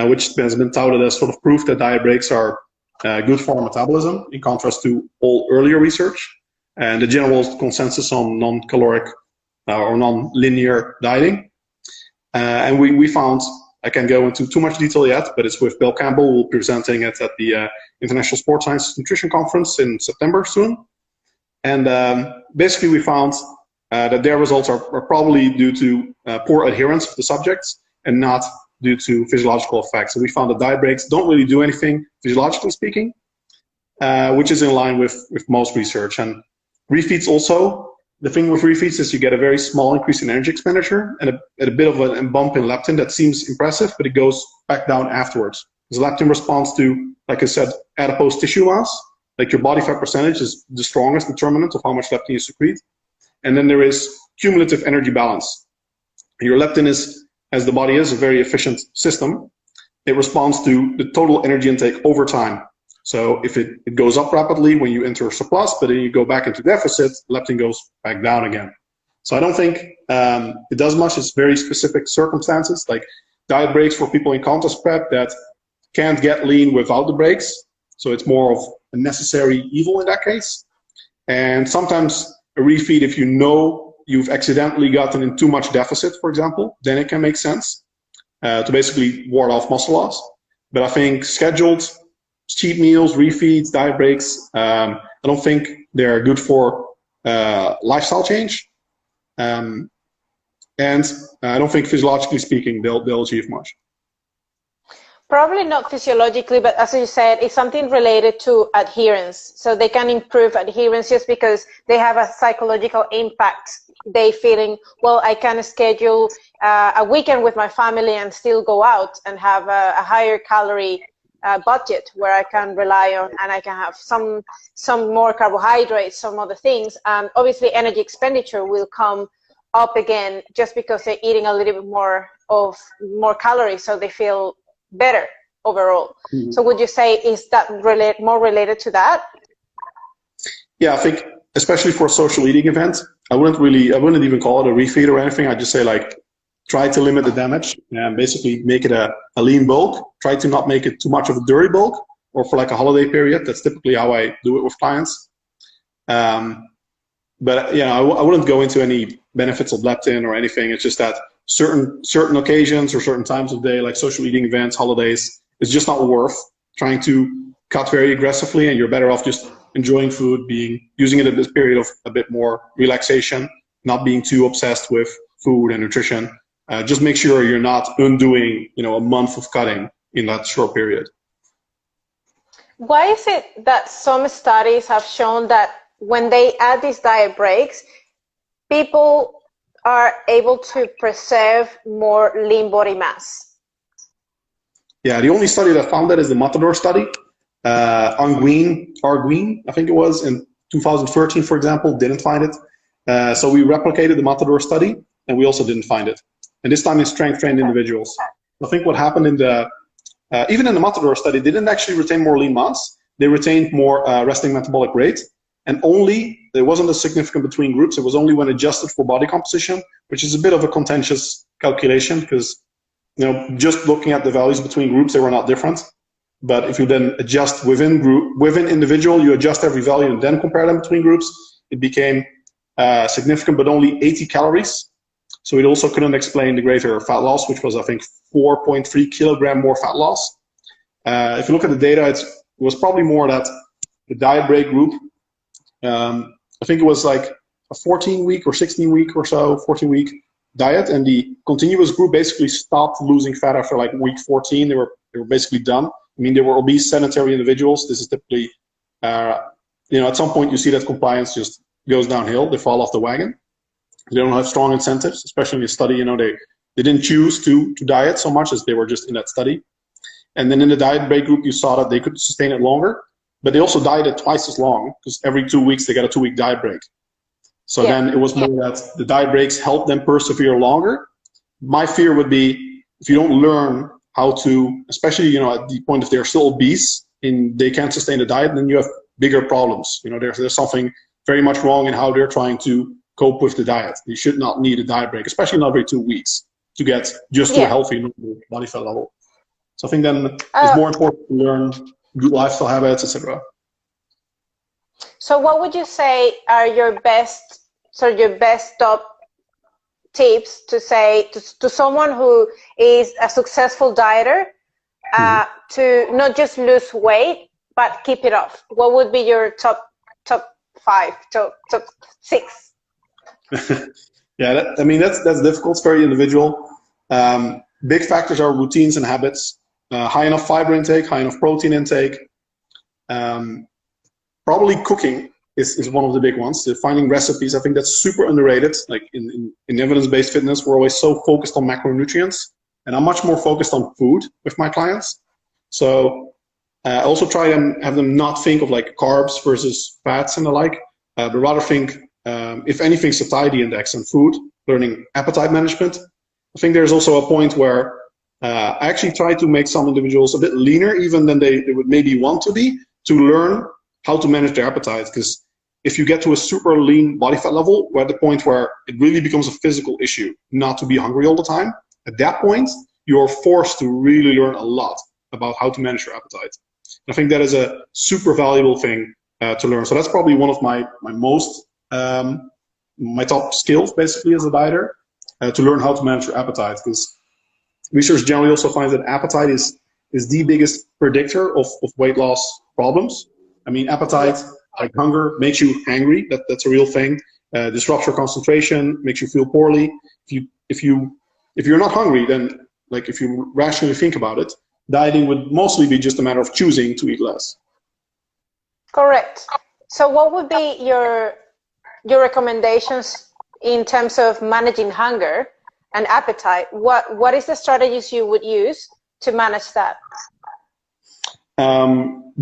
which has been touted as sort of proof that diet breaks are good for metabolism, in contrast to all earlier research and the general consensus on non-caloric or non-linear dieting. And we found, I can't go into too much detail yet, but it's with Bill Campbell. We'll be presenting it at the International Sports Science Nutrition Conference in September soon. And basically we found that their results are probably due to poor adherence of the subjects and not due to physiological effects. So we found that diet breaks don't really do anything physiologically speaking, which is in line with most research. And refeeds also, the thing with refeeds is you get a very small increase in energy expenditure and a bit of a bump in leptin that seems impressive, but it goes back down afterwards. Because leptin responds to, like I said, adipose tissue mass. Like your body fat percentage is the strongest determinant of how much leptin you secrete. And then there is cumulative energy balance. Your leptin is, as the body is, a very efficient system. It responds to the total energy intake over time. So if it goes up rapidly when you enter surplus, but then you go back into deficit, leptin goes back down again. So I don't think it does much. It's very specific circumstances, like diet breaks for people in contest prep that can't get lean without the breaks. So it's more of a necessary evil in that case. And sometimes a refeed, if you know you've accidentally gotten in too much deficit, for example, then it can make sense to basically ward off muscle loss. But I think scheduled cheat meals, refeeds, diet breaks, I don't think they're good for lifestyle change. And I don't think physiologically speaking, they'll achieve much. Probably not physiologically, but as you said, it's something related to adherence. So they can improve adherence just because they have a psychological impact. They feeling, well, I can schedule a weekend with my family and still go out and have a higher calorie budget where I can rely on, and I can have some more carbohydrates, some other things. And obviously energy expenditure will come up again just because they're eating a little bit more calories, so they feel better overall. Mm-hmm. So would you say, is that more related to that? Yeah, I think especially for a social eating event, I wouldn't even call it a refeed or anything. I'd just say, like, try to limit the damage and basically make it a lean bulk. Try to not make it too much of a dirty bulk, or for like a holiday period. That's typically how I do it with clients. But I wouldn't go into any benefits of leptin or anything. It's just that certain occasions or certain times of day, like social eating events, holidays, it's just not worth trying to cut very aggressively, and you're better off just enjoying food, using it at this period of a bit more relaxation, not being too obsessed with food and nutrition. Just make sure you're not undoing, a month of cutting in that short period. Why is it that some studies have shown that when they add these diet breaks, people are able to preserve more lean body mass? Yeah, the only study that found that is the Matador study. Arguin, I think it was, in 2013, for example, didn't find it. So we replicated the Matador study, and we also didn't find it. And this time in strength-trained individuals. I think what happened even in the Matador study, they didn't actually retain more lean mass. They retained more resting metabolic rate. And there wasn't a significant between groups. It was only when adjusted for body composition, which is a bit of a contentious calculation because, just looking at the values between groups, they were not different. But if you then adjust within individual, you adjust every value and then compare them between groups, it became significant, but only 80 calories. So it also couldn't explain the greater fat loss, which was, I think, 4.3 kilogram more fat loss. If you look at the data, it was probably more that the diet break group, I think it was like a 14-week or 16-week or so, 14-week diet, and the continuous group basically stopped losing fat after like week 14. They were basically done. I mean, they were obese, sedentary individuals. This is typically, at some point you see that compliance just goes downhill. They fall off the wagon. They don't have strong incentives, especially in the study. They didn't choose to diet so much as they were just in that study. And then in the diet break group, you saw that they could sustain it longer, but they also dieted twice as long because every 2 weeks they got a 2-week diet break. So then it was more that the diet breaks helped them persevere longer. My fear would be if you don't learn how to, especially at the point if they're still obese and they can't sustain the diet, then you have bigger problems. There's something very much wrong in how they're trying to cope with the diet. You should not need a diet break, especially not every 2 weeks, to get just to a healthy normal body fat level. So I think then it's more important to learn good lifestyle habits, etc. So what would you say are your best top tips to say to someone who is a successful dieter to not just lose weight but keep it off? What would be your top 5, top 6? Yeah, that's difficult. It's very individual. Big factors are routines and habits. High enough fiber intake, high enough protein intake. Probably cooking is one of the big ones. Finding recipes, I think that's super underrated. Like in evidence-based fitness, we're always so focused on macronutrients, and I'm much more focused on food with my clients. So I also try and have them not think of like carbs versus fats and the like, but rather think, if anything, satiety index and food, learning appetite management. I think there's also a point where I actually try to make some individuals a bit leaner even than they would maybe want to be, to learn how to manage their appetite. Because if you get to a super lean body fat level, we're at the point where it really becomes a physical issue not to be hungry all the time. At that point, you're forced to really learn a lot about how to manage your appetite. I think that is a super valuable thing to learn. So that's probably one of my most, my top skills basically as a dieter, to learn how to manage your appetite. Because research generally also finds that appetite is the biggest predictor of weight loss problems. I mean, appetite, like hunger, makes you hangry. That's a real thing. Disrupts your concentration, makes you feel poorly. If you're not hungry, then like if you rationally think about it, dieting would mostly be just a matter of choosing to eat less. Correct. So what would be your recommendations in terms of managing hunger and appetite? What is the strategies you would use to manage that?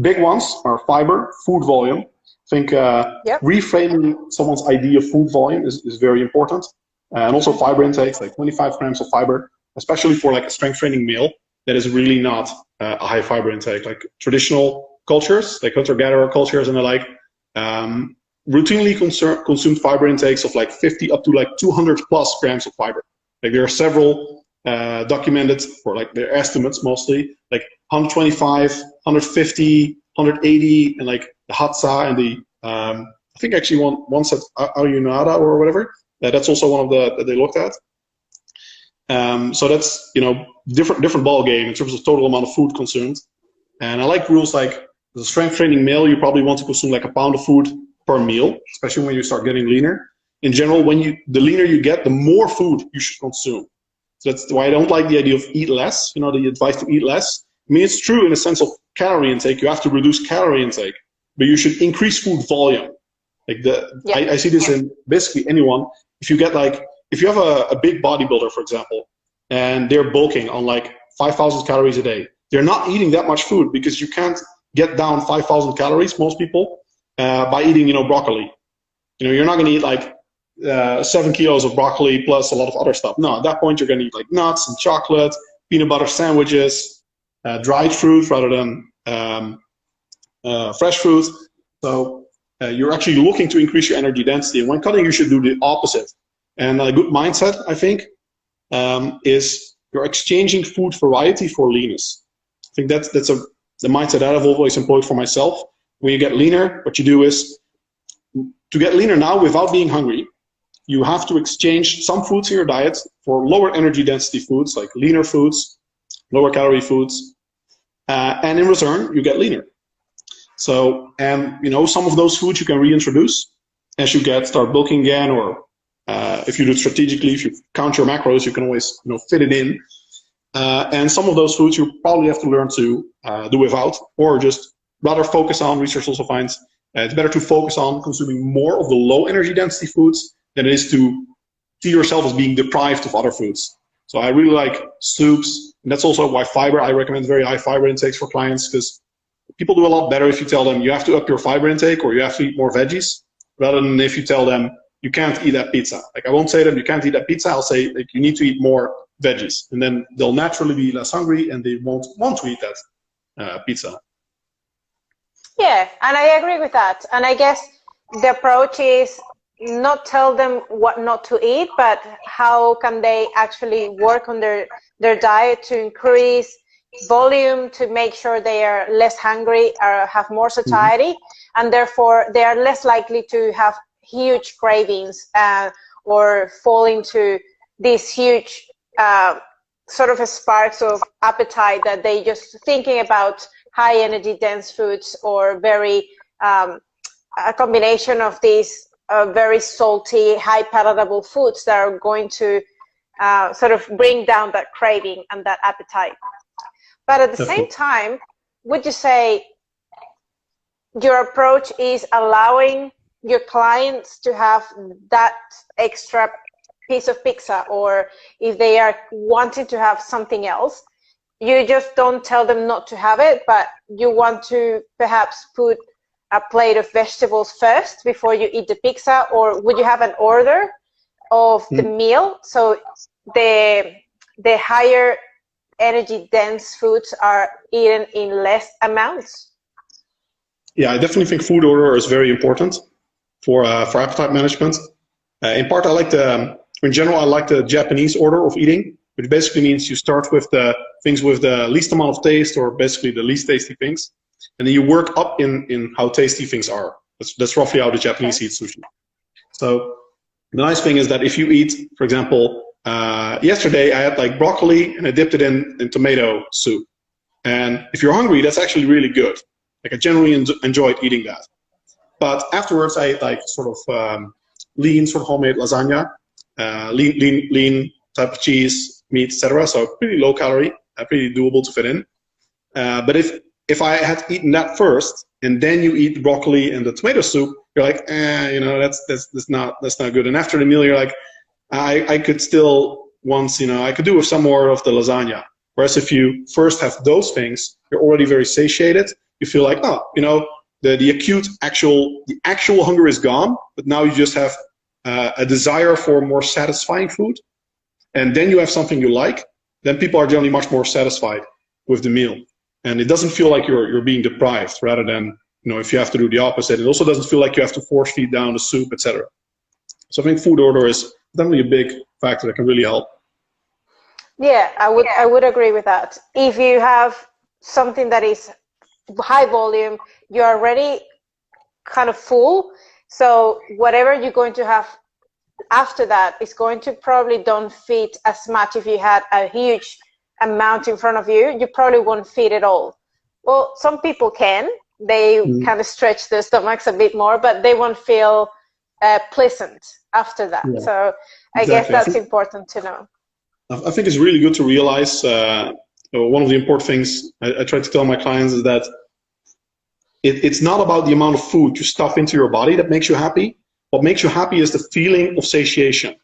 Big ones are fiber, food volume. I think reframing someone's idea of food volume is very important. And also fiber intakes, like 25 grams of fiber, especially for like a strength training meal, that is really not a high fiber intake. Like traditional cultures, like hunter-gatherer cultures and the like, routinely consume fiber intakes of like 50 up to like 200 plus grams of fiber. Like there are several documented, for like their estimates mostly, like 125, 150, 180, and like the Hatsa and the, I think actually one said Ayunada or whatever. That's also one of the that they looked at. So that's, you know, different ball game in terms of total amount of food consumed. And I like rules like, as a strength training meal, you probably want to consume like a pound of food per meal, especially when you start getting leaner. In general, the leaner you get, the more food you should consume. So that's why I don't like the idea of eat less, you know, the advice to eat less. I mean, it's true in the sense of calorie intake, you have to reduce calorie intake, but you should increase food volume. Like I see this in basically anyone. If you have a big bodybuilder, for example, and they're bulking on like 5,000 calories a day, they're not eating that much food because you can't get down 5,000 calories, most people, by eating, you know, broccoli. You know, you're not going to eat like 7 kilos of broccoli plus a lot of other stuff. No, at that point, you're going to eat like nuts and chocolate, peanut butter sandwiches, dried fruit rather than fresh fruit. So you're actually looking to increase your energy density. And when cutting, you should do the opposite. And a good mindset, I think, is you're exchanging food variety for leanness. I think that's the mindset that I've always employed for myself. When you get leaner, what you do is, to get leaner now without being hungry, you have to exchange some foods in your diet for lower energy density foods, like leaner foods, lower calorie foods, and in return, you get leaner. So, and you know, some of those foods you can reintroduce as you start bulking again, or if you do it strategically, if you count your macros, you can always, you know, fit it in. And some of those foods you probably have to learn to do without, or just rather focus on. Research also finds it's better to focus on consuming more of the low energy density foods than it is to see yourself as being deprived of other foods. So I really like soups, and that's also why fiber, I recommend very high fiber intakes for clients, because people do a lot better if you tell them you have to up your fiber intake or you have to eat more veggies, rather than if you tell them you can't eat that pizza. Like, I won't say to them you can't eat that pizza, I'll say like you need to eat more veggies, and then they'll naturally be less hungry and they won't want to eat that pizza. Yeah, and I agree with that. And I guess the approach is not tell them what not to eat, but how can they actually work on their diet to increase volume, to make sure they are less hungry or have more satiety, and therefore they are less likely to have huge cravings or fall into these huge sort of sparks of appetite that they just thinking about high energy dense foods, or very a combination of these very salty, high palatable foods that are going to sort of bring down that craving and that appetite. But at the same time, would you say your approach is allowing your clients to have that extra piece of pizza, or if they are wanting to have something else, you just don't tell them not to have it, but you want to perhaps put a plate of vegetables first before you eat the pizza? Or would you have an order of the meal, so the the higher energy dense foods are eaten in less amounts? Yeah, I definitely think food order is very important for appetite management. In part, in general, I like the Japanese order of eating, which basically means you start with the things with the least amount of taste, or basically the least tasty things, and then you work up in how tasty things are. That's roughly how the Japanese eat sushi. So the nice thing is that if you eat, for example, yesterday I had like broccoli and I dipped it in tomato soup. And if you're hungry, that's actually really good. Like I generally enjoyed eating that. But afterwards I ate like sort of lean, sort of homemade lasagna, lean type of cheese, meat, etc. So pretty low calorie, pretty doable to fit in. But if I had eaten that first and then you eat the broccoli and the tomato soup, you're like, that's not good. And after the meal, you're like, I could still I could do with some more of the lasagna. Whereas if you first have those things, you're already very satiated. You feel like, the acute actual hunger is gone, but now you just have a desire for more satisfying food. And then you have something you like, then people are generally much more satisfied with the meal. And it doesn't feel like you're being deprived, rather than, if you have to do the opposite. It also doesn't feel like you have to force feed down the soup, etc. So I think food order is definitely a big factor that can really help. Yeah, I would agree with that. If you have something that is high volume, you're already kind of full. So whatever you're going to have after that is going to probably don't fit as much. If you had a huge amount in front of you, you probably won't fit it all. Well, some people can. They kind of stretch their stomachs a bit more, but they won't feel pleasant after that. Yeah. So I guess that's important to know. I think it's really good to realize one of the important things I try to tell my clients is that it's not about the amount of food you stuff into your body that makes you happy. What makes you happy is the feeling of satiation.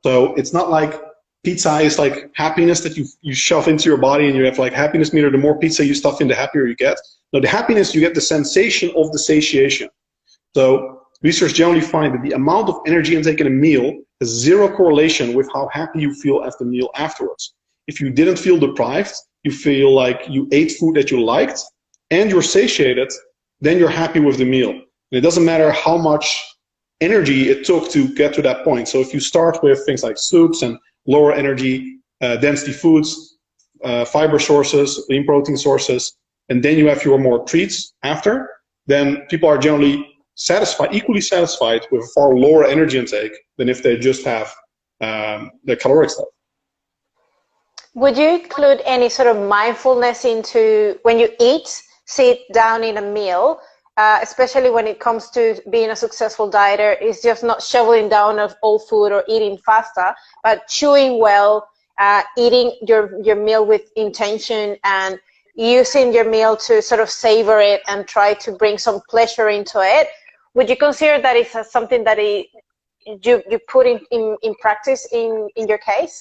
So it's not like pizza is like happiness that you shove into your body and you have like happiness meter. The more pizza you stuff in, the happier you get. No, the happiness, you get the sensation of the satiation. So research generally find that the amount of energy intake in a meal has zero correlation with how happy you feel after the meal afterwards. If you didn't feel deprived, you feel like you ate food that you liked and you're satiated, then you're happy with the meal. And it doesn't matter how much energy it took to get to that point. So if you start with things like soups and lower energy density foods, fiber sources, lean protein sources, and then you have your more treats after, then people are generally equally satisfied with a far lower energy intake than if they just have the caloric stuff. Would you include any sort of mindfulness into when you sit down in a meal, especially when it comes to being a successful dieter? It's just not shoveling down of all food or eating faster, but chewing well, eating your meal with intention, and using your meal to sort of savor it and try to bring some pleasure into it. Would you consider that it's something that you put in practice in your case?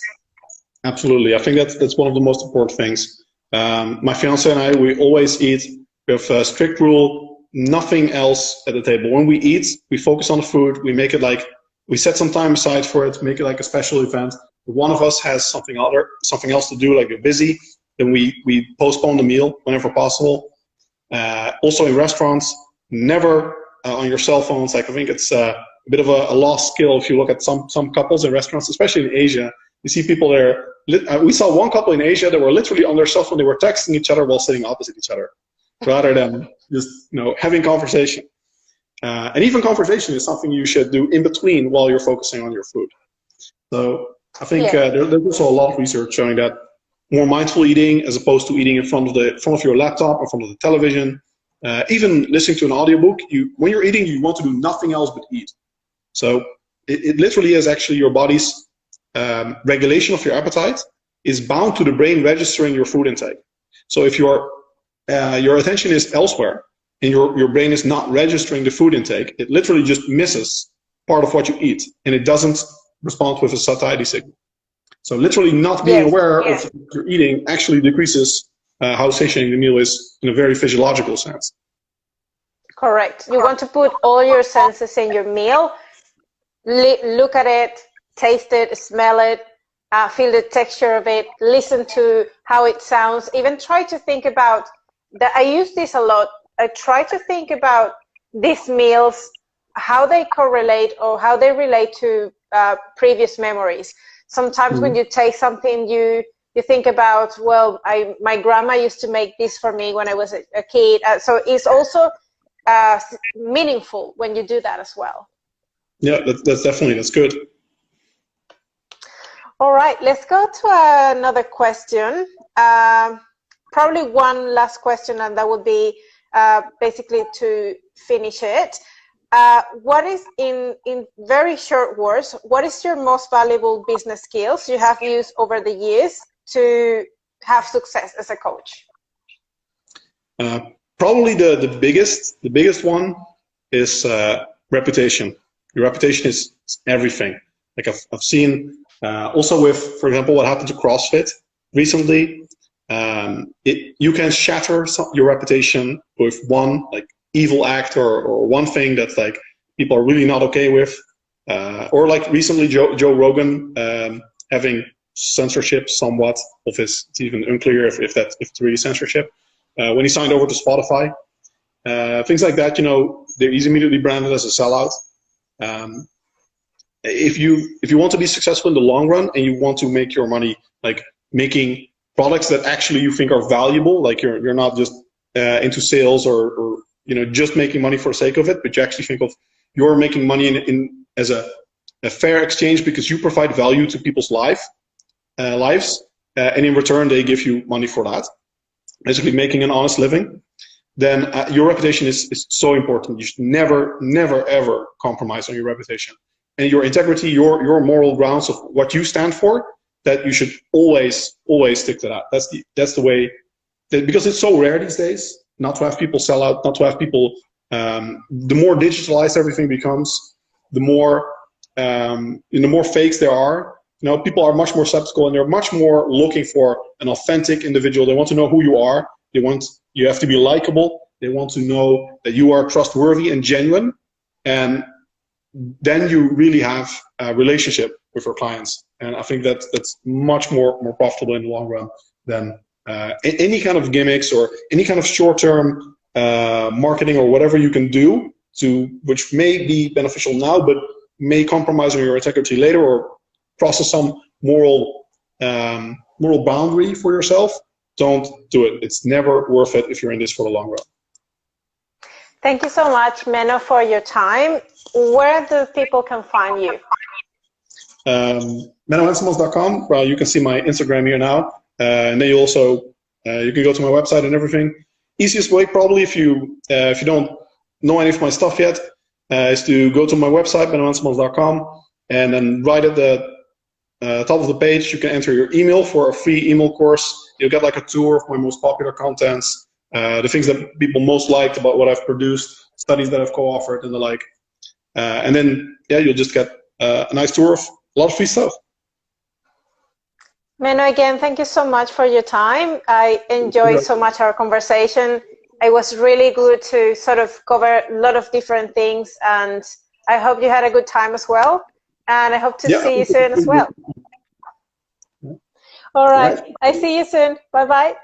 Absolutely. I think that's one of the most important things. My fiance and I, we always eat with a strict rule, nothing else at the table. When we eat, we focus on the food. We make it like, we set some time aside for it, make it like a special event. If one of us has something else to do, like we're busy, then we postpone the meal whenever possible. Also in restaurants, never on your cell phones. Like I think it's a bit of a lost skill if you look at some couples in restaurants, especially in Asia. You see people there. We saw one couple in Asia that were literally on their cell phone. They were texting each other while sitting opposite each other, rather than just having conversation. And even conversation is something you should do in between while you're focusing on your food. So I think there's also a lot of research showing that more mindful eating, as opposed to eating in front of your laptop, in front of the television, even listening to an audiobook. When you're eating, you want to do nothing else but eat. So it literally is actually your body's regulation of your appetite is bound to the brain registering your food intake. So if your attention is elsewhere and your brain is not registering the food intake, it literally just misses part of what you eat, and it doesn't respond with a satiety signal. So literally not being aware of what you're eating actually decreases how satiating the meal is in a very physiological sense. Correct. You want to put all your senses in your meal, look at it, taste it, smell it, feel the texture of it, listen to how it sounds, even try to think about that. I use this a lot. I try to think about these meals, how they correlate or how they relate to previous memories. Sometimes when you taste something, you think about, well, my grandma used to make this for me when I was a kid. So it's also meaningful when you do that as well. Yeah, that's good. All right, let's go to another question. Probably one last question, and that would be basically to finish it. What is, in very short words, what is your most valuable business skills you have used over the years to have success as a coach? Probably the biggest one is reputation. Your reputation is everything. Like I've seen also with, for example, what happened to CrossFit recently. You can shatter your reputation with one like evil act or one thing that's like people are really not okay with, or like recently Joe Rogan having censorship somewhat of his. It's even unclear if it's really censorship when he signed over to Spotify. Things like that, he's immediately branded as a sellout. If you want to be successful in the long run and you want to make your money like making products that actually you think are valuable, like you're not just into sales or just making money for the sake of it, but you actually think of you're making money in as a fair exchange because you provide value to people's lives, and in return they give you money for that, basically making an honest living. Then your reputation is so important. You should never ever compromise on your reputation and your integrity, your moral grounds of what you stand for. That you should always stick to that. That's the way. Because it's so rare these days not to have people sell out, not to have people. The more digitalized everything becomes, the more fakes there are. People are much more skeptical and they're much more looking for an authentic individual. They want to know who you are. You have to be likable. They want to know that you are trustworthy and genuine, and then you really have a relationship with your clients. And I think that's much more profitable in the long run than any kind of gimmicks or any kind of short-term marketing or whatever you can do which may be beneficial now, but may compromise on your integrity later or process some moral boundary for yourself. Don't do it. It's never worth it if you're in this for the long run. Thank you so much, Menno, for your time. Where do people can find you? MennoHenselmans.com. Well, you can see my Instagram here now, and then you also you can go to my website and everything. Easiest way, probably, if you don't know any of my stuff yet, is to go to my website, MennoHenselmans.com, and then right at the top of the page, you can enter your email for a free email course. You'll get like a tour of my most popular contents, the things that people most liked about what I've produced, studies that I've co-authored, and the like. And then, you'll just get a nice tour of a lot of free stuff. Menno, again, thank you so much for your time. I enjoyed so much our conversation. It was really good to sort of cover a lot of different things, and I hope you had a good time as well. And I hope to see you soon as well. All right. I see you soon. Bye-bye.